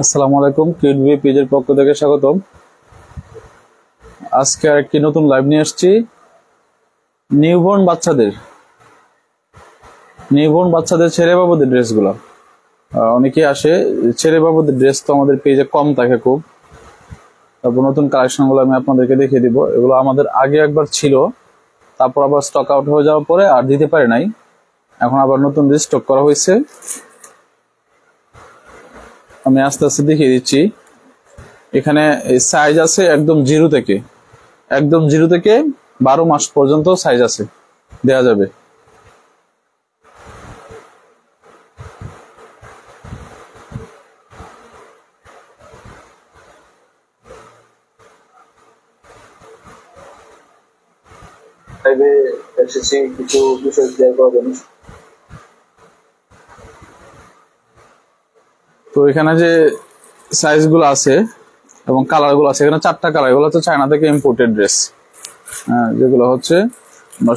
আসসালামু আলাইকুম, কিউটবি পেজের পক্ষ থেকে স্বাগতম। আজকে আরেকটি নতুন লাইভ নিয়ে আসছি। নিউবর্ন বাচ্চাদের ছেলে বাবুদের ড্রেসগুলো অনেকেই আসে। ছেলে বাবুদের ড্রেস তো আমাদের পেজে কম থাকে খুব। তারপর নতুন কালেকশনগুলো আমি আপনাদেরকে দেখিয়ে দিব। এগুলো আমাদের আগে একবার ছিল, তারপর আবার স্টক আউট হয়ে যাওয়ার পরে আর দিতে পারে নাই। এখন আবার নতুন রিস্টক করা হয়েছে। আমি আস্তে আস্তে দেখিয়ে দিচ্ছি। এখানে সাইজ আছে একদম জিরো থেকে 12 মাস পর্যন্ত সাইজ আছে, দেয়া যাবে। কিছু বিষয় শেয়ার করবেন। তো এখানে যে সাইজগুলো আছে এবং কালারগুলো আছে, এখানে 4টা কালার। এগুলো হচ্ছে চায়না থেকে ইম্পোর্টেড ড্রেস, যেগুলো হচ্ছে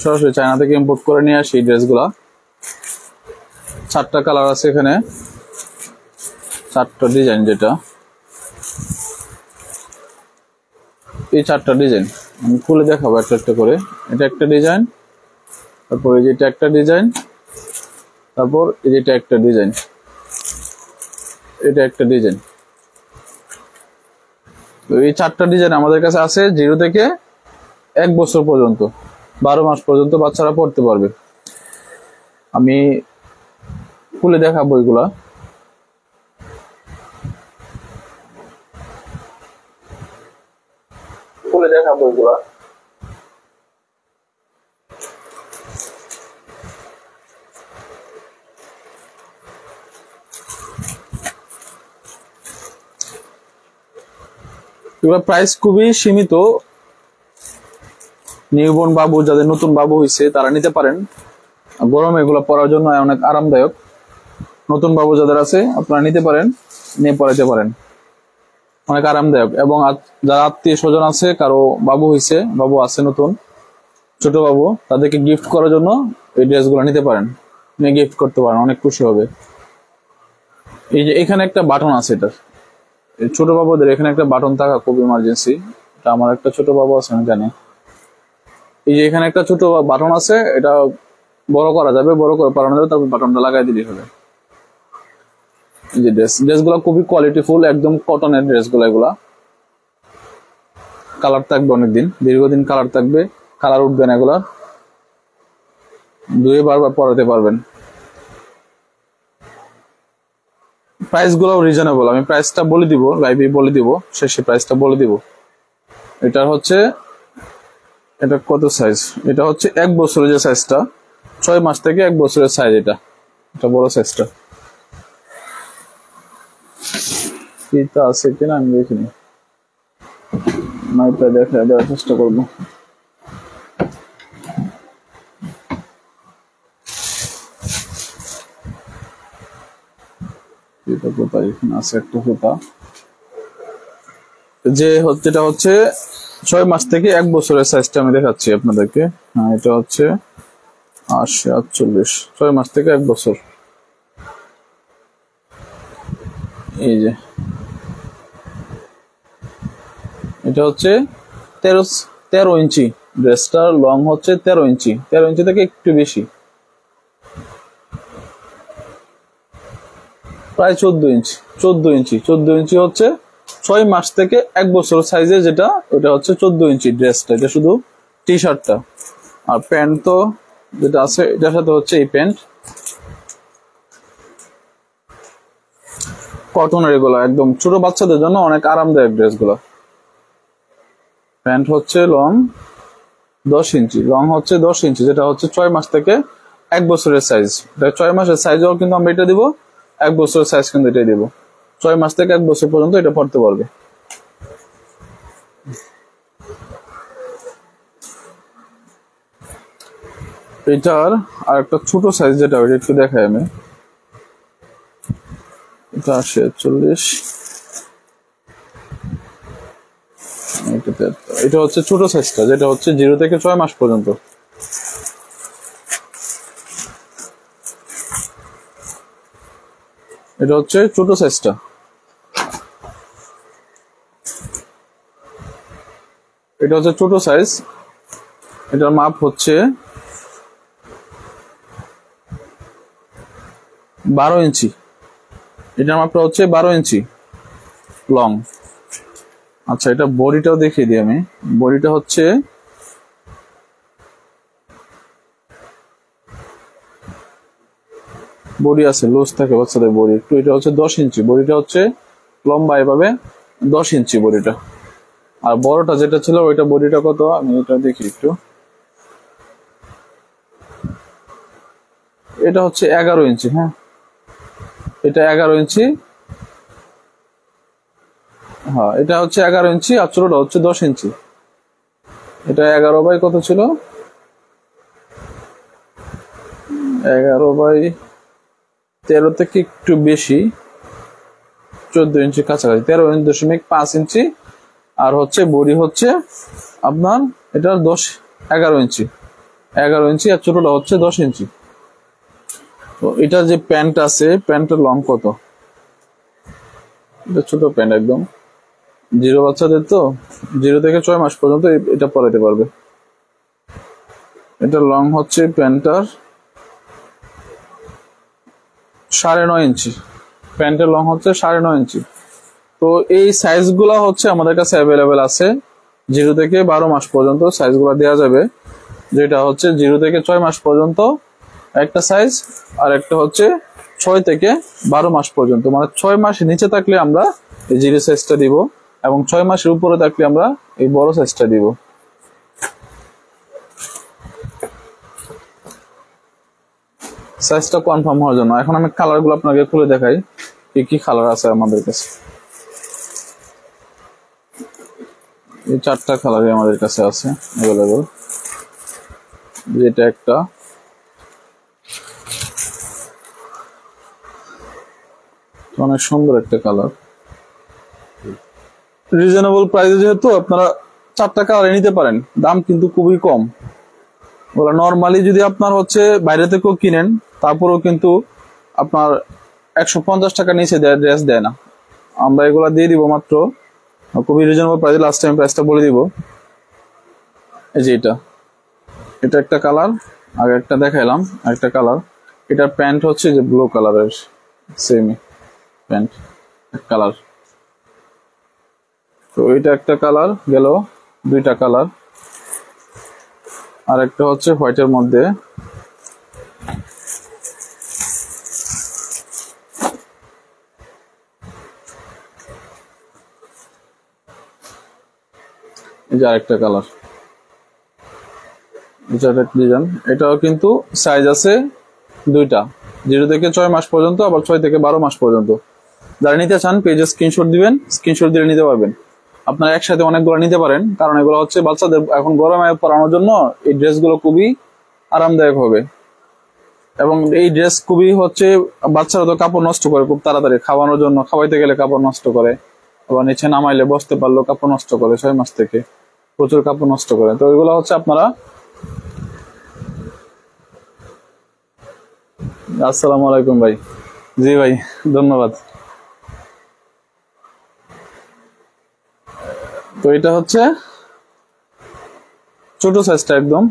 সরাসরি চায়না থেকে ইম্পোর্ট করে নিয়ে আসি। ড্রেসগুলা 4টা কালার আছে এখানে, 4টা ডিজাইন। যেটা এই 4টা ডিজাইন আমি খুলে দেখাবো একটা একটা করে। এটা একটা ডিজাইন, তারপর এই যেটা একটা ডিজাইন, তারপর এই যেটা একটা ডিজাইন, এটা একটা ডিজাইন। তো এই 4টা ডিজাইন আমাদের কাছে আছে 0 থেকে 1 বছর পর্যন্ত, 12 মাস পর্যন্ত বাচ্চারা পড়তে পারবে। আমি খুলে দেখাবো এগুলা। এগুলা প্রাইস খুবই সীমিত। নিউবর্ন বাবু, যাদের নতুন বাবু হয়েছে তারা নিতে পারেন। গরমে এগুলো পরার জন্য অনেক আরামদায়ক। নতুন বাবু যাদের আছে আপনারা নিতে পারেন, নিয়ে পরাতে পারেন, অনেক আরামদায়ক। এবং যারা আত্মীয় স্বজন আছে, কারো বাবু হয়েছে, বাবু আছে নতুন, ছোট বাবু, তাদেরকে গিফট করার জন্য এই ড্রেসগুলো নিতে পারেন, নিয়ে গিফট করতে পারেন, অনেক খুশি হবে। এই যে এখানে একটা বাটন আছে, এটা ছোট বাবুদের এখানে একটা বাটন থাকা খুব ইমার্জেন্সি। এটা আমার একটা ছোট বাবু আছে, আমি জানি। এই যে এখানে একটা ছোট বাটন আছে, এটা বড় করা যাবে, বড় করে পালানো যাবে, তারপর বাটনটা লাগাই দিলেই হবে। এই যে ড্রেসগুলো খুবই কোয়ালিটিফুল, একদম কটনের ড্রেসগুলো। এগুলা কালার থাকবে অনেকদিন, দীর্ঘদিন কালার থাকবে, কালার উঠবে না। এগুলা ধুয়ে বারবার পরাতে পারবেন। প্রাইস গুলাও রিজনেবল। আমি প্রাইসটা বলে দিব, লাইভে বলে দিব, শেষে প্রাইসটা বলে দিব। এটা হচ্ছে, এটা কত সাইজ? এটা হচ্ছে 1 বছরের যে সাইজটা, 6 মাস থেকে 1 বছরের সাইজ। এটা বড় সাইজটা। এটা আছে কিনা আমি দেখিনি, মাইপটা দেখা দেওয়ার চেষ্টা করবো। এটা কোথায়? এখানে আছে একটা ফোঁটা। যেটা হচ্ছে 6 মাস থেকে 1 বছরের সাইজটা আমি দেখাচ্ছি আপনাদেরকে। হ্যাঁ, এটা হচ্ছে 48 6 মাস থেকে 1 বছর। এই যে এটা হচ্ছে 13 ইঞ্চি। ড্রেসটার লং হচ্ছে 13 ইঞ্চি, 13 ইঞ্চি থেকে একটু বেশি, প্রায় 14 ইঞ্চি হচ্ছে 6 মাস থেকে 1 বছর সাইজে। যেটা ওটা হচ্ছে 14 ইঞ্চি ড্রেসটা। এটা শুধু টি শার্টটা। আর প্যান্ট তো যেটা আছে এটার সাথে হচ্ছে এই প্যান্ট, কটনের। এগুলো একদম ছোট বাচ্চাদের জন্য অনেক আরামদায়ক ড্রেসগুলো। প্যান্ট হচ্ছে লং 10 ইঞ্চি, যেটা হচ্ছে 6 মাস থেকে 1 বছরের সাইজ। 6 মাসের সাইজও কিন্তু আমরা এটা দিব, 1 বছরের সাইজ কিন্তু এটাই দিব। 6 মাস থেকে 1 বছর পর্যন্ত এটা পড়তে পারবে। এটার আর একটা ছোট সাইজ, যেটা ওইটা একটু দেখাই আমি। এটা 48। এটা হচ্ছে ছোট সাইজটা, যেটা হচ্ছে 0 থেকে 6 মাস পর্যন্ত। এটা হচ্ছে ছোট সাইজটা। এটা হচ্ছে ছোট সাইজ, এটার মাপ হচ্ছে 12 ইঞ্চি। এটার মাপটা হচ্ছে 12 ইঞ্চি লং। আচ্ছা, এটা বডিটাও দেখিয়ে দিই আমি। বডিটা হচ্ছে বডি আছে, লুজ থাকে বাচ্চাদের বডি একটু। এটা হচ্ছে 10 ইঞ্চি, বডিটা হচ্ছে লম্বা এভাবে 10 ইঞ্চি বডিটা। আর বড়টা যেটা ছিল ওইটা বডিটা কত আমি এটা দেখি একটু। এটা হচ্ছে 11 ইঞ্চি। হ্যাঁ, এটা 11 ইঞ্চি। হ্যাঁ, এটা হচ্ছে 11 ইঞ্চি আর ছোটটা হচ্ছে 10 ইঞ্চি। এটা 11 বাই কত ছিল, 11 বাই 13 থেকে একটু বেশি, 14 ইঞ্চি কাছাকাছি, 13.5 ইঞ্চি। আর হচ্ছে বডি হচ্ছে আপনার এটা 11 ইঞ্চি, 11 ইঞ্চি আর ছোটটা হচ্ছে 10 ইঞ্চি। তো এটা যে প্যান্ট আছে, প্যান্টের লং কত? এটা ছোট প্যান্ট একদম, 0 বাচ্চাদের তো, 0 থেকে 6 মাস পর্যন্ত এটা পরাতে পারবে। এটা লং হচ্ছে প্যান্টার 9.5 ইঞ্চি। প্যান্টের লং হচ্ছে 9.5 ইঞ্চি। তো এই সাইজগুলা হচ্ছে আমাদের কাছে অ্যাভেলেবেল আছে। 0 থেকে 12 মাস পর্যন্ত সাইজগুলো দেওয়া যাবে। যেটা হচ্ছে 0 থেকে 6 মাস পর্যন্ত একটা সাইজ, আর একটা হচ্ছে 6 থেকে 12 মাস পর্যন্ত। মানে 6 মাসের নিচে থাকলে আমরা এই 0 সাইজটা দিব, এবং 6 মাসের উপরে থাকলে আমরা এই বড় সাইজটা দিব। সাইজটা কনফার্ম হওয়ার জন্য এখন আমি কালারগুলো আপনাকে খুলে দেখাই, কি কি কালার আছে আমাদের কাছে। এই 4টা কালারই আমাদের কাছে আছে অ্যাভেলেবল। যেটা একটা, অনেক সুন্দর একটা কালার, রিজনেবল প্রাইসে যেহেতু আপনারা 4টা কালারে নিতে পারেন। দাম কিন্তু খুবই কম। ওরা নর্মালি যদি আপনার হচ্ছে বাইরে থেকেও কিনেন তারপরেও কিন্তু আপনার 150 টাকা নিচে ড্রেস দেয় না। আমরা এগুলা দিয়ে দিব মাত্র খুবই রিজনেবল প্রাইসে। লাস্ট টাইম প্রাইসটা বলে দিব। এই যে এটা একটা কালার, আগে একটা দেখাইলাম একটা কালার। এটার প্যান্ট হচ্ছে যে ব্লু কালারের, সেমি প্যান্ট কালার। তো এটা একটা কালার গেল, 2টা কালার। আর একটা হচ্ছে হোয়াইটের মধ্যে, এই যে আরেকটা কালার, এটা একটা ডিজাইন। এটাও কিন্তু সাইজ আছে 2টা, 0 থেকে 6 মাস পর্যন্ত, আবার 6 থেকে 12 মাস পর্যন্ত। যারা নিতে চান পেজে স্ক্রিনশট দিবেন, স্ক্রিনশট দিয়ে নিতে পারবেন। আপনারা একসাথে অনেকগুলো নিতে পারেন, কারণ এগুলো হচ্ছে বাচ্চাদের এখন গরমে পরানোর জন্য এই ড্রেসগুলো খুবই আরামদায়ক হবে। এবং এই ড্রেস খুবই হচ্ছে, বাচ্চারা তো কাপড় নষ্ট করে খুব তাড়াতাড়ি, খাওয়ানোর জন্য, খাওয়াইতে গেলে কাপড় নষ্ট করে, আবার নিচে নামাইলে বসতে পারলেও কাপড় নষ্ট করে, 6 মাস থেকে প্রচুর কাপড় নষ্ট করে। তো এগুলো হচ্ছে আপনারা, আসসালামু আলাইকুম ভাই। জি ভাই, ধন্যবাদ। তো এটা হচ্ছে ছোট সাইজটা একদম,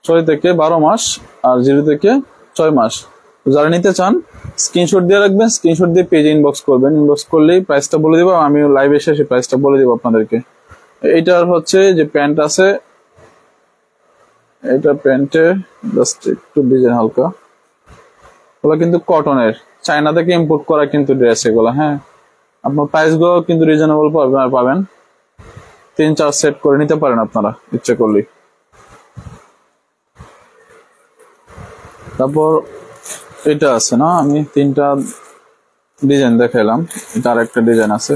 6 থেকে 12 মাস আর 0 থেকে 6 মাস। যারা নিতে চান স্ক্রিনশট দিয়ে রাখবেন, স্ক্রিনশট দিয়ে পেজে ইনবক্স করবেন। ইনবক্স করলেই প্রাইসটা বলে দিব, আমি লাইভ এসে সেই প্রাইসটা বলে দিব আপনাদেরকে। এইটার হচ্ছে যে প্যান্ট আছে, এটা প্যান্টে জাস্ট একটু ডিজাইন হালকা, ওগুলো কিন্তু কটনের, চায়না থেকে ইম্পোর্ট করা কিন্তু ড্রেস এগুলো। হ্যাঁ, আপনার প্রাইস গুলো কিন্তু রিজনেবল পাবেন। 3-4 সেট করে নিতে পারেন আপনারা ইচ্ছে করলেই। তারপর এটা আছে না, আমি 3টা ডিজাইন দেখাইলাম, এটা আর একটা ডিজাইন আছে।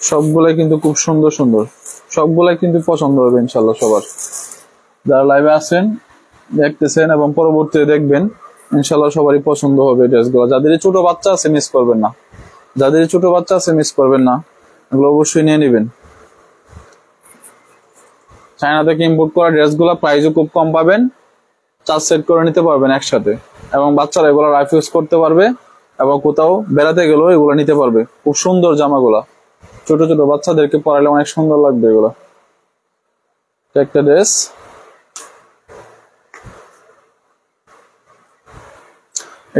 সবগুলাই কিন্তু খুব সুন্দর সুন্দর, সবগুলাই কিন্তু পছন্দ হবে ইনশাল্লাহ সবার। যারা লাইভে আছেন দেখতেছেন এবং পরবর্তীতে দেখবেন, ইনশাল্লাহ সবারই পছন্দ হবে ড্রেসগুলো। যাদের ছোট বাচ্চা আছে মিস করবেন না, যাদের ছোট বাচ্চা আছে মিস করবেন না, এগুলো অবশ্যই নিয়ে নেবেন। চায়না থেকে ইম্পোর্ট করা ড্রেসগুলো প্রাইসও খুব কম পাবেন, 4 সেট করে নিতে পারবেন একসাথে, এবং বাচ্চারা এগুলো রাইফ ইউজ করতে পারবে এবং কোথাও বেড়াতে গেলেও এগুলো নিতে পারবে। খুব সুন্দর জামাগুলা, ছোট ছোট বাচ্চাদেরকে পরাইলে অনেক সুন্দর লাগবে এগুলো। একটা ড্রেস,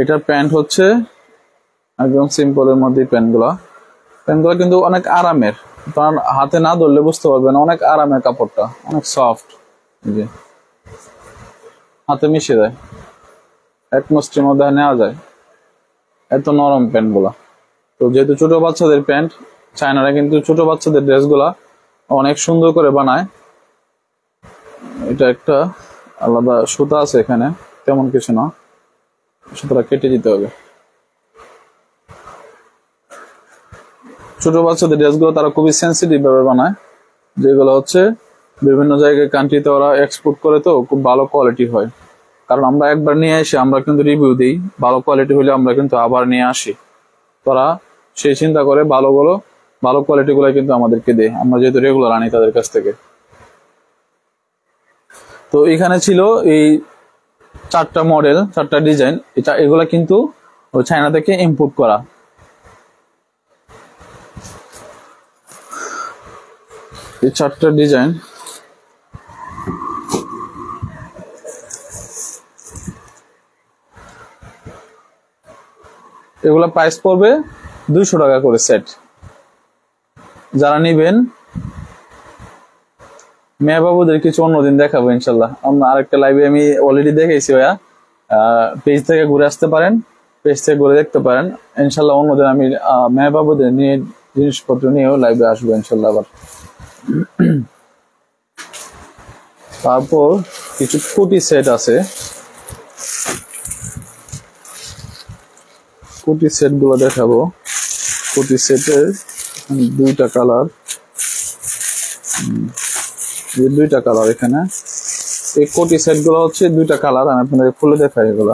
এটার প্যান্ট হচ্ছে একদম সিম্পলের মধ্যে। প্যান্টগুলা কিন্তু অনেক আরামের, কারণ হাতে না ধরলে বুঝতে পারবেন, অনেক আরামের কাপড়টা, অনেক সফট, হাতে মিশে যায়, এক মুষ্টির মধ্যে নেওয়া যায়, এত নরম প্যান্ট গুলা। তো যেহেতু ছোট বাচ্চাদের প্যান্ট, চায়নারা কিন্তু ছোট বাচ্চাদের ড্রেস গুলা অনেক সুন্দর করে বানায়। এটা একটা আলাদা সুতা আছে এখানে, তেমন কিছু না, সুতরাং কেটে দিতে হবে। ছোট বাচ্চাদের ড্রেসগুলো তারা খুবই সেন্সিটিভ ভাবে বানায়, যেগুলো হচ্ছে বিভিন্ন জায়গায় কান্ট্রিতে ওরা এক্সপোর্ট করে, তো খুব ভালো কোয়ালিটি হয়। কারণ আমরা একবার নিয়ে এসে আমরা কিন্তু রিভিউ দিই, ভালো কোয়ালিটি হলে আমরা কিন্তু আবার নিয়ে আসি। তারা সেই চিন্তা করে ভালো কোয়ালিটি গুলো কিন্তু আমাদেরকে দেয়, আমরা যেহেতু রেগুলার আনি তাদের কাছ থেকে। তো এখানে ছিল এই 4টা মডেল, 4টা ডিজাইন। এগুলা কিন্তু চায়না থেকে ইম্পোর্ট করা। এই 4টা ডিজাইন, এগুলা প্রাইস পড়বে 200 টাকা করে সেট। যারা নিবেন, মেয়ে বাবুদের কিছু অন্যদিন দেখাবো ইনশাল্লাহ। আমরা আরেকটা লাইভে আমি অলরেডি দেখেছি, ওয়া পেজ থেকে ঘুরে আসতে পারেন, পেজ থেকে ঘুরে দেখতে পারেন। ইনশাল্লাহ অন্যদিন আমি মেয়ে বাবুদের নিয়ে জিনিসপত্র নিয়েও লাইভে আসবো ইনশাল্লাহ আবার। তারপর কিছু কুটি সেট আছে, কুটি সেট গুলো দেখাবো। কুটি সেটের 2টা কালার, 2টা কালার এখানে। এই কোটি সেট গুলো হচ্ছে 2টা কালার, আমি আপনাদের খুলে দেখাই এগুলো।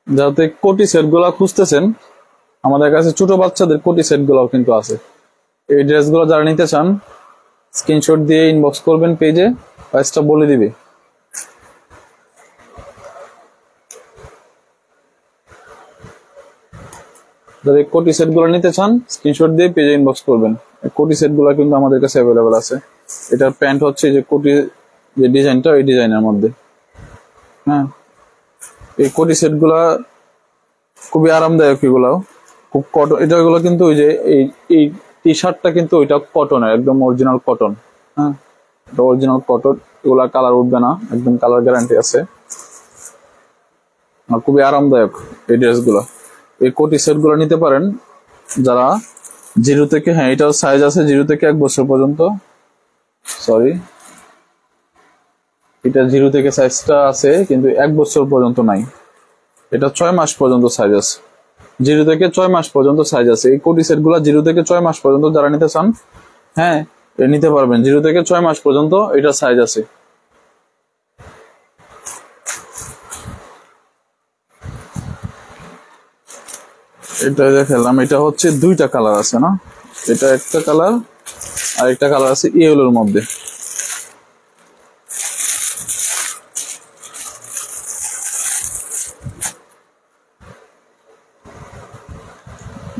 যাতে কোটি সেট গুলা খুঁজতেছেন, আমাদের কাছে ছোট বাচ্চাদের কোটি সেট গুলাও কিন্তু আছে। এই ড্রেস গুলো যারা নিতে চান, স্ক্রিনশট দিয়ে ইনবক্স করবেন পেজে, প্রাইসটা বলে দিবে। যারা এই কোটি সেট গুলো নিতে চান, স্ক্রিনশট দিয়ে পেজে ইনবক্স করবেন। কোটি সেট গুলো কিন্তু আমাদের কাছে অ্যাভেলেবেল আছে। এটার প্যান্ট হচ্ছে যে কোটি যে ডিজাইনটা, ওই ডিজাইনের মধ্যে। হ্যাঁ, এই কোটি সেট গুলা খুবই আরামদায়ক, এগুলাও খুব কটন। এগুলো কিন্তু ওই যে এই টি শার্টটা কিন্তু ওইটা কটনের, একদম অরিজিনাল কটন। হ্যাঁ, এটা অরিজিনাল কটন, এগুলা কালার উঠবে না, একদম কালার গ্যারান্টি আছে। আর খুবই আরামদায়ক এই ড্রেস গুলা। এই কোটি সেট গুলো নিতে পারেন যারা 0 থেকে, হ্যাঁ এটাও সাইজ আছে 0 থেকে 1 বছর পর্যন্ত। সরি, এটা 0 থেকে সাইজটা আছে, কিন্তু 1 বছর পর্যন্ত নাই। এটা 6 মাস পর্যন্ত সাইজ আছে, 0 থেকে 6 মাস পর্যন্ত সাইজ আছে। এই কোটি সেট গুলা 0 থেকে 6 মাস পর্যন্ত যারা নিতে চান, হ্যাঁ নিতে পারবেন। 0 থেকে 6 মাস পর্যন্ত এটা সাইজ আছে। এটা দেখালাম, এটা হচ্ছে 2টা কালার আছে না, এটা একটা কালার আর একটা কালার আছে ইয়েলোর মধ্যে।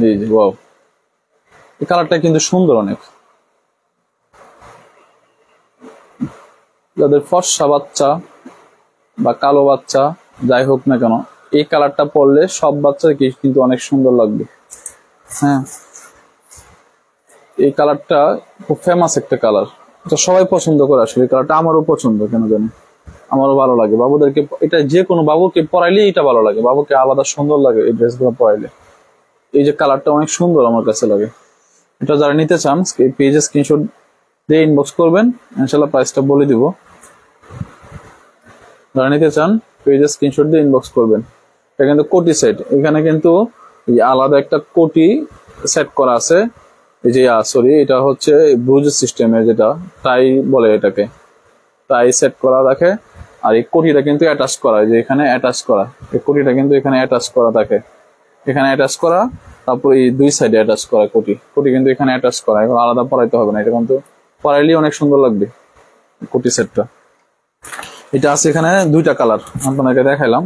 এই যে ওয়াও, এই কালারটা কিন্তু সুন্দর অনেক। যাদের ফর্সা বাচ্চা বা কালো বাচ্চা যাই হোক না কেন, এই কালারটা পরলে সব বাচ্চাকে কিন্তু অনেক সুন্দর লাগবে। হ্যাঁ, এই কালারটা খুব ফেমাস একটা কালার, এটা সবাই পছন্দ করে। আসলে এই কালারটা আমারও পছন্দ, কেন জানি আমারও ভালো লাগে। বাবুদেরকে এটা যে কোনো বাবুকে পরাইলে এটা ভালো লাগে, বাবুকে আলাদা সুন্দর লাগে এই ড্রেসগুলো পরাইলে। এই যে কালারটা অনেক সুন্দর আমার কাছে লাগে। এটা যারা নিতে চান, পেজে স্ক্রিনশট দিয়ে ইনবক্স করবেন, ইনশাআল্লাহ প্রাইসটা বলে দিব। যারা নিতে চান পেজে স্ক্রিনশট দিয়ে ইনবক্স করবেন। এটা কিন্তু কোটি সেট, এখানে কিন্তু আলাদা একটা কোটি সেট করা আছে। এই যে সরি, এটা হচ্ছে ব্রুজ সিস্টেমের, যেটা টাই বলে এটাকে, টাই সেট করা থাকে। আর এই কোটিটা কিন্তু অ্যাটাচ করা, যে এখানে অ্যাটাচ করা, এই কোটিটা কিন্তু এখানে অ্যাটাচ করা থাকে। এখানে অ্যাটাচ করা, তারপর এই দুই সাইডে অ্যাটাচ করা কোটি কিন্তু এখানে অ্যাটাচ করা, এখন আলাদা পরাইতে হবে না, এটা কিন্তু পরাইলেই অনেক সুন্দর লাগবে কোটি সেটটা। এটা আছে এখানে দুইটা কালার, আপনাকে দেখাইলাম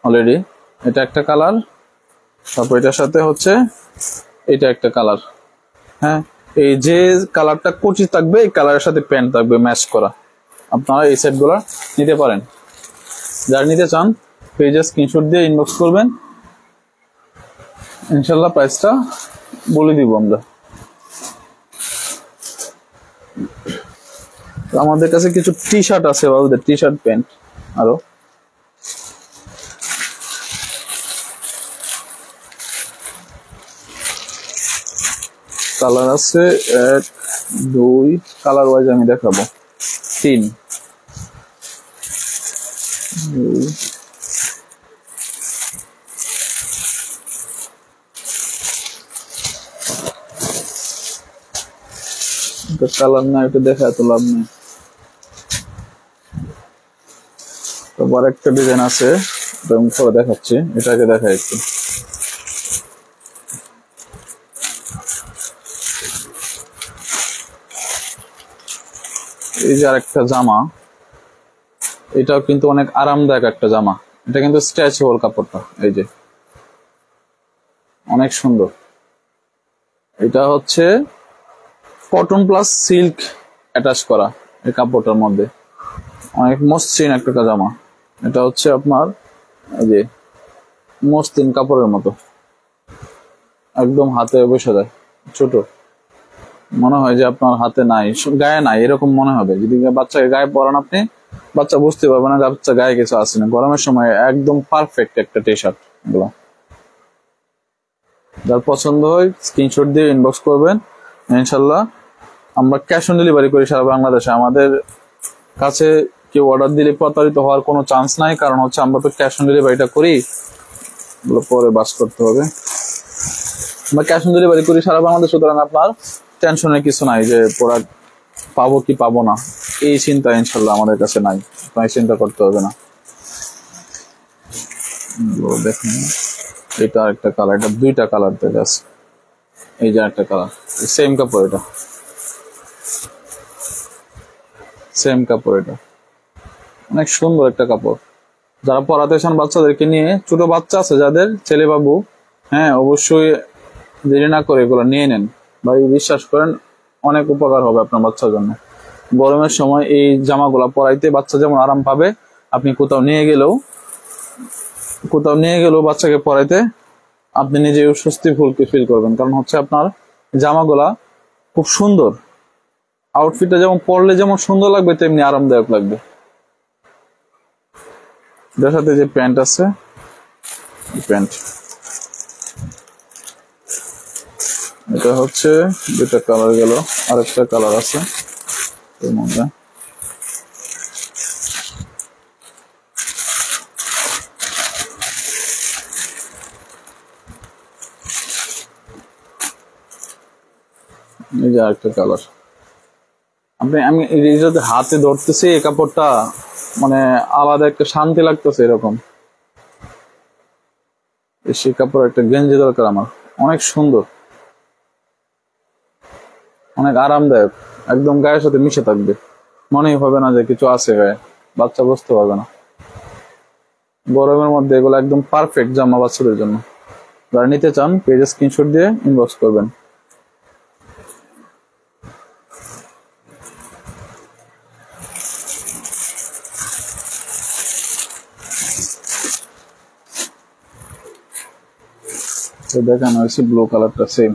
অলরেডি। এটা একটা কালার, তারপর এটার সাথে হচ্ছে এটা একটা কালার। হ্যাঁ, এই যে কালারটা কোটি থাকবে এই কালারের সাথে প্যান্ট থাকবে ম্যাচ করা। আপনারা এই সেট গুলা নিতে পারেন। যারা নিতে চান পেজে স্ক্রিনশট দিয়ে ইনবক্স করবেন, ইনশাল্লাহ প্রাইসটা বলে দিব আমরা। আমাদের কাছে কিছু টি শার্ট আছে, বাবুদের টি শার্ট প্যান্ট আরো। কালার আছে 1 2, কালার ওয়াইজ আমি দেখাবো 3 কালার না, এটা দেখা এত লাভ নেই। তারপর একটা ডিজাইন আছে, আমি পরে দেখাচ্ছি, এটাকে দেখা একটু। এই যে আরেকটা জামা, এটাও কিন্তু অনেক আরামদায়ক একটা জামা। এটা কিন্তু স্ট্রেচেবল কাপড়টা, এই যে অনেক সুন্দর। এটা হচ্ছে কটন প্লাস সিল্ক অ্যাটাচ করা এই কাপড়টার মধ্যে, অনেক মসৃণ একটা জামা। এটা হচ্ছে আপনার এই যে মসৃণ কাপড়ের মতো, একদম হাতে বসে যায়, ছোট মনে হয় যে আপনার হাতে নাই, গায়ে নাই এরকম মনে হবে। যদি বাচ্চাকে গায়ে পরান আপনি, বাচ্চা বুঝতে পারবে না বাচ্চা গায়ে কিছু আসে না। গরমের সময় একদম পারফেক্ট একটা টি শার্ট এগুলো। যার পছন্দ হয় স্ক্রিনশট দিয়ে ইনবক্স করবেন, ইনশাল্লাহ আমরা ক্যাশ অন ডেলিভারি করি সারা বাংলাদেশে। আমাদের কাছে কেউ অর্ডার দিলে প্রতারিত হওয়ার কোনো চান্স নাই, কারণ হচ্ছে আমরা তো ক্যাশ অন ডেলিভারিটা করি, এগুলো পরে বাস করতে হবে। আমরা ক্যাশ অন ডেলিভারি করি সারা বাংলাদেশ, সুতরাং আপনার টেনশনের কিছু নাই যে প্রোডাক্ট পাবো কি পাবো না, এই চিন্তা ইনশাল্লাহ আমাদের কাছে নাই, আপনার চিন্তা করতে হবে না। দেখেন এটা আরেকটা কালার, এটা দুইটা কালার থেকে আছে। এই যে একটা কালার, সেম কাপড়, এটা সেম কাপড়, এটা অনেক সুন্দর একটা কাপড়। যারা পড়াতে চান বাচ্চাদেরকে নিয়ে, ছোট বাচ্চা আছে যাদের, ছেলে বাবু, হ্যাঁ অবশ্যই দেরি না করে এগুলো নিয়ে নেন ভাই, বিশ্বাস করেন অনেক উপকার হবে আপনার বাচ্চার জন্য। গরমের সময় এই জামাগুলা পরাইতে বাচ্চা যেমন আরাম পাবে, আপনি কোথাও নিয়ে গেলেও বাচ্চাকে পরাইতে আপনি নিজে স্বস্তি ফিল করবেন। কারণ হচ্ছে আপনার জামাগুলা খুব সুন্দর, আউটফিটটা যেমন পরলে যেমন সুন্দর লাগবে তেমনি আরামদায়ক লাগবে। এটার সাথে যে প্যান্ট আছে, প্যান্ট এটা হচ্ছে দুটা কালার গেল, আরেকটা কালার আছে এর মধ্যে। এই যে আরেকটা কালার। আমি যদি হাতে ধরতেছি এই কাপড়টা মানে আলাদা একটা শান্তি লাগতেছে এরকম। সেই কাপড় একটা গেঞ্জি দরকার আমার, অনেক সুন্দর, অনেক আরামদায়ক, একদম গায়ের সাথে মিশে থাকবে, মনেই হবে না যে কিছু আছে গায়ে, বাচ্চা বুঝতে পারবে না। গরমের মধ্যে এগুলো একদম পারফেক্ট জামা বাচ্চাদের জন্য। যারা নিতে চান পেজে স্ক্রিনশট দিয়ে ইনবক্স করবেন। দেখানো হয়েছে ব্লু কালারটা সেম।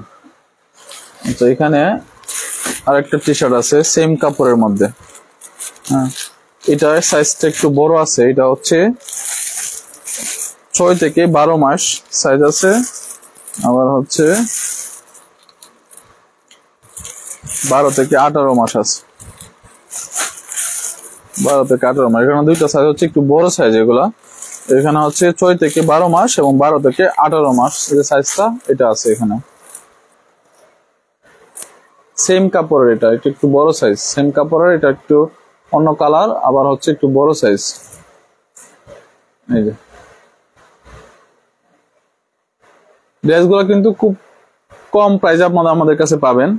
আচ্ছা, এখানে আরেকটা টি শার্ট আছে সেম কাপড়ের মধ্যে। হ্যাঁ, এটা সাইজটা একটু বড় আছে, এটা হচ্ছে 6 থেকে 12 মাস সাইজ আছে, আবার হচ্ছে 12 থেকে 18 মাস আছে। 12 থেকে 18 মাস, এখানে দুইটা সাইজ হচ্ছে একটু বড় সাইজ এগুলা। এখানে হচ্ছে 6 থেকে 12 মাস এবং 12 থেকে 18 মাস যে সাইজটা এটা আছে এখানে। সেম কাপড়ের, এটা একটু বড় সাইজ, সেম কাপড়ের, এটা একটু অন্য কালার, আবার হচ্ছে একটু বড় সাইজ। এই যে ড্রেসগুলো কিন্তু খুব কম প্রাইসে আপনারা আমাদের কাছে পাবেন।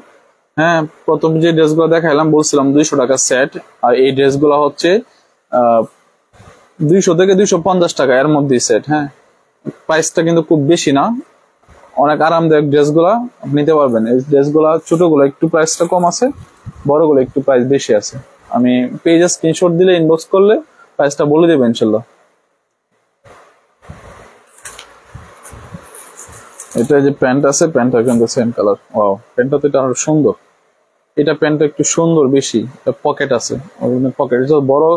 হ্যাঁ, প্রথম যে ড্রেসগুলো দেখাইলাম বলছিলাম 200 টাকা সেট, আর এই ড্রেসগুলো হচ্ছে 200 থেকে 250 টাকা এর মধ্যে সেট। হ্যাঁ, প্রাইসটা কিন্তু খুব বেশি না, অনেক আরামদায়ক ড্রেসগুলা আপনি নিতে পারবেন। এই ড্রেসগুলা ছোটগুলো একটু প্রাইসটা কম আছে, বড়গুলো একটু প্রাইস বেশি আছে। আমি পেজে স্ক্রিনশট দিলে ইনবক্স করলে প্রাইসটা বলে দেবো ইনশাল্লাহ। এটা যে প্যান্ট আছে, প্যান্টটা কিন্তু সেম কালার। ওয়াও, প্যান্টটা তো এটা আরো সুন্দর। এটা প্যান্টটা একটু সুন্দর বেশি, পকেট আছে, পকেট বড়,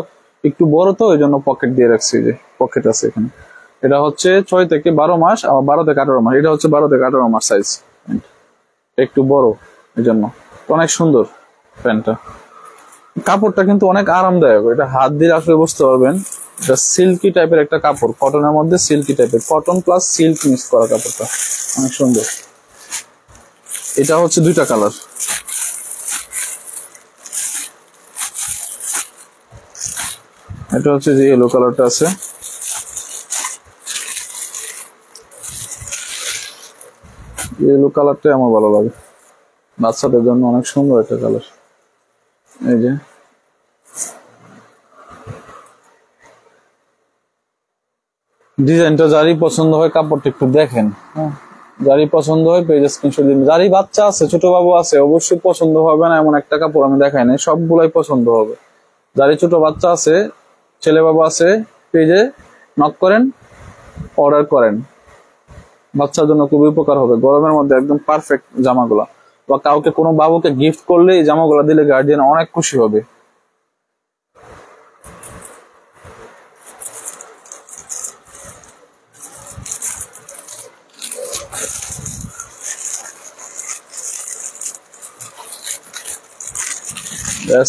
একটু বড় তো ওই জন্য পকেট দিয়ে রাখছি, যে পকেট আছে এখানে। এটা হচ্ছে 6 থেকে 12 মাস, আবার 12 থেকে 18 মাস। এটা হচ্ছে 12 থেকে 18 মাস সাইজ, একটু বড় এই জন্য। অনেক সুন্দর প্যান্টটা, কাপড়টা কিন্তু অনেক আরামদায়ক। এটা হাত দিয়ে আসলে বুঝতে পারবেন, এটা সিল্কি টাইপের একটা কাপড়, কটনের মধ্যে সিল্কি টাইপের, কটন প্লাস সিল্ক মিক্স করা কাপড়টা অনেক সুন্দর। এটা হচ্ছে 2টা কালার, এটা হচ্ছে যে ইয়েলো কালারটা আছে, ইয়েলো কালারটাই আমার ভালো লাগে, বাচ্চাদের জন্য অনেক সুন্দর একটা কালার। এই যে ডিজাইনটা যারই পছন্দ হয়, কাপড়টা একটু দেখেন। হ্যাঁ, যারই পছন্দ হয় পেজে স্ক্রিনশট দিন। যারই বাচ্চা আছে, ছোট বাবু আছে, অবশ্যই পছন্দ হবে না এমন একটা কাপড় আমি দেখাই নাই, সবগুলাই পছন্দ হবে। যারই ছোট বাচ্চা আছে, ছেলে বাবু আছে, পেজে নক করেন, অর্ডার করেন, বাচ্চার জন্য খুবই উপকার হবে। গরমের মধ্যে একদম পারফেক্ট জামাগুলা, বা কাউকে কোনো বাবুকে গিফট করলে এই জামাগুলা দিলে গার্জিয়ান অনেক খুশি হবে।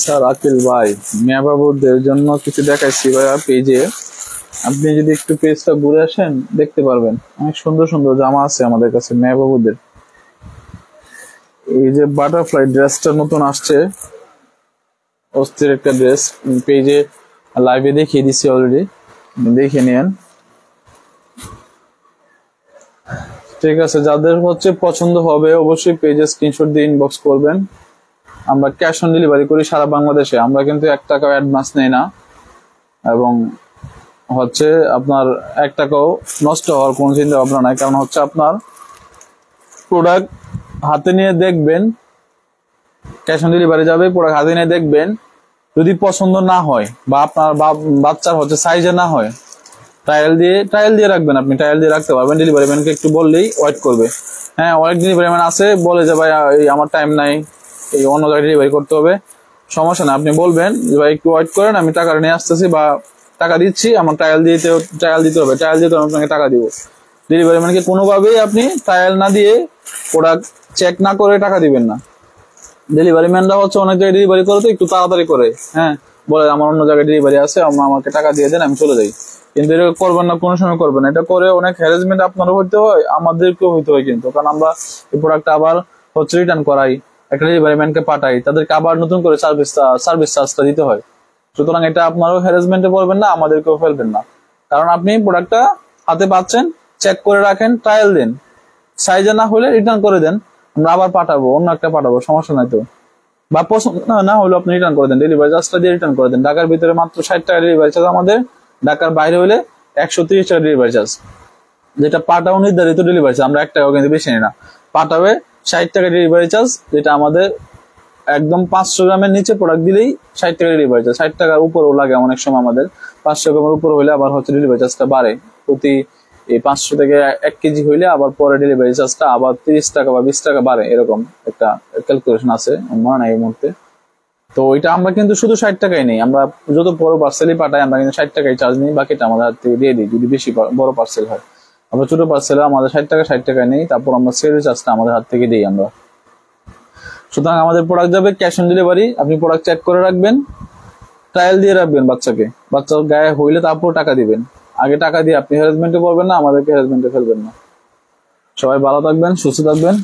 স্যার আকিল ভাই, মিয়া বাবুদের জন্য কিছু দেখাইছি ভাইয়া পেজে, আপনি যদি একটু পেজটা ঘুরে আসেন দেখতে পারবেন, অনেক সুন্দর সুন্দর জামা আছে আমাদের কাছে মেয়ে বাবুদের। এই যে বাটারফ্লাই ড্রেসটা নতুন আসছে, অস্থির একটা ড্রেস, পেজে লাইভে দেখিয়ে দিচ্ছি অলরেডি, দেখে নিন। ঠিক আছে, যাদের হচ্ছে পছন্দ হবে অবশ্যই পেজে স্ক্রিনশট দিয়ে ইনবক্স করবেন। আমরা ক্যাশ অন ডেলিভারি করি সারা বাংলাদেশে, আমরা কিন্তু 1 টাকাও অ্যাডভান্স নেই না, এবং হচ্ছে আপনার 1 টাকাও নষ্ট হওয়ার কোনো চিন্তা ভাবনা নাই। কারণ হচ্ছে আপনার প্রোডাক্ট হাতে নিয়ে দেখবেন, ক্যাশ অন ডেলিভারি যাবে, প্রোডাক্ট হাতে নিয়ে দেখবেন, যদি পছন্দ না হয় বা আপনার বাচ্চার হচ্ছে সাইজে না হয়, ট্রায়াল দিয়ে রাখবেন। আপনি ট্রায়াল দিয়ে রাখতে পারবেন, ডেলিভারি ম্যানকে একটু বললেই ওয়েট করবে। হ্যাঁ, অনেক ডেলিভারি ম্যান আছে বলে যে ভাই এই আমার টাইম নাই, এই অন্য জায়গায় ডেলিভারি করতে হবে, সমস্যা না, আপনি বলবেন যে ভাই একটু ওয়েট করেন, আমি টাকা নিয়ে আসতেছি বা টাকা দিচ্ছি, আমার ট্রায়াল দিতে হবে, ট্রায়াল দিতে আপনাকে টাকা দিব। ডেলিভারি ম্যানকে কোনোভাবেই আপনি ট্রায়াল না দিয়ে, প্রোডাক্ট চেক না করে টাকা দিবেন না। ডেলিভারি ম্যানরা হচ্ছে অনেক জায়গায় ডেলিভারি করে তো একটু তাড়াতাড়ি করে, হ্যাঁ, বলে আমার অন্য জায়গায় ডেলিভারি আছে, আমাকে টাকা দিয়ে দেন, আমি চলে যাই। কিন্তু এটা করবেন না, কোনো সময় করবেন না। এটা করে অনেক হ্যারাসমেন্ট আপনারও হইতে হয়, আমাদেরকেও হইতে হয় কিন্তু, কারণ আমরা এই প্রোডাক্টটা আবার হচ্ছে রিটার্ন করাই, একটা ডেলিভারি ম্যানকে পাঠাই, তাদেরকে আবার নতুন করে সার্ভিস চার্জটা দিতে হয়। সুতরাং এটা আপনারও হ্যারাসমেন্টে পড়বেন না, আমাদেরকেও ফেলবেন না। কারণ আপনি প্রোডাক্টটা হাতে পাচ্ছেন, চেক করে রাখেন, ট্রায়াল দেন, সাইজে না হলে রিটার্ন করে দেন, আমরা আবার পাঠাবো, অন্য একটা পাঠাবো, সমস্যা নাই তো। বা পছন্দ না হলে আপনি রিটার্ন করে দেন, ডেলিভারি চার্জটা দিয়ে রিটার্ন করে দেন। ঢাকার ভিতরে মাত্র 60 টাকা ডেলিভারি চার্জ আমাদের, ঢাকার বাইরে হলে 130 টাকা ডেলিভারি চার্জ, যেটা পাঠাও নির্ধারিত ডেলিভারি চার্জ, আমরা 1 টাকাও কিন্তু বেশি নিই না। পাঠাবে 60 টাকা ডেলিভারি চার্জ, যেটা আমাদের একদম 500 গ্রামের নিচে প্রোডাক্ট দিলেই 60 টাকা ডেলিভারি চার্জ। 60 টাকার উপরও লাগে অনেক সময় আমাদের, 500 গ্রামের উপর হলে আবার হচ্ছে ডেলিভারি চার্জটা বাড়ে। প্রতি এই 500 থেকে 1 কেজি হইলে আবার পরে ডেলিভারি চার্জটা আবার 30 টাকা বা 20 টাকা বাড়ে, এরকম একটা ক্যালকুলেশন আছে, মনে নাই এই মুহূর্তে। তো ওইটা আমরা কিন্তু শুধু 60 টাকাই নেই, আমরা যত বড় পার্সেলই পাঠাই আমরা কিন্তু 60 টাকাই চার্জ নিই, বাকিটা আমাদের হাত থেকে দিয়ে দিই যদি বেশি বড় পার্সেল হয়। আমরা ছোট পার্সেলে আমাদের 60 টাকা নেই, তারপর আমরা সেল চার্জটা আমাদের হাত থেকে দিই আমরা। সুতরাং আমাদের প্রোডাক্ট যাবে ক্যাশ অন ডেলিভারি, আপনি প্রোডাক্ট চেক করে রাখবেন, ট্রায়াল দিয়ে রাখবেন, বাচ্চার গায়ে হইলে তারপর টাকা দিবেন। আগে টাকা দিয়ে আপনি হ্যারাসমেন্টে পড়বেন না, আমাদেরকে হ্যারাসমেন্টে ফেলবেন না। সবাই ভালো থাকবেন, সুস্থ থাকবেন।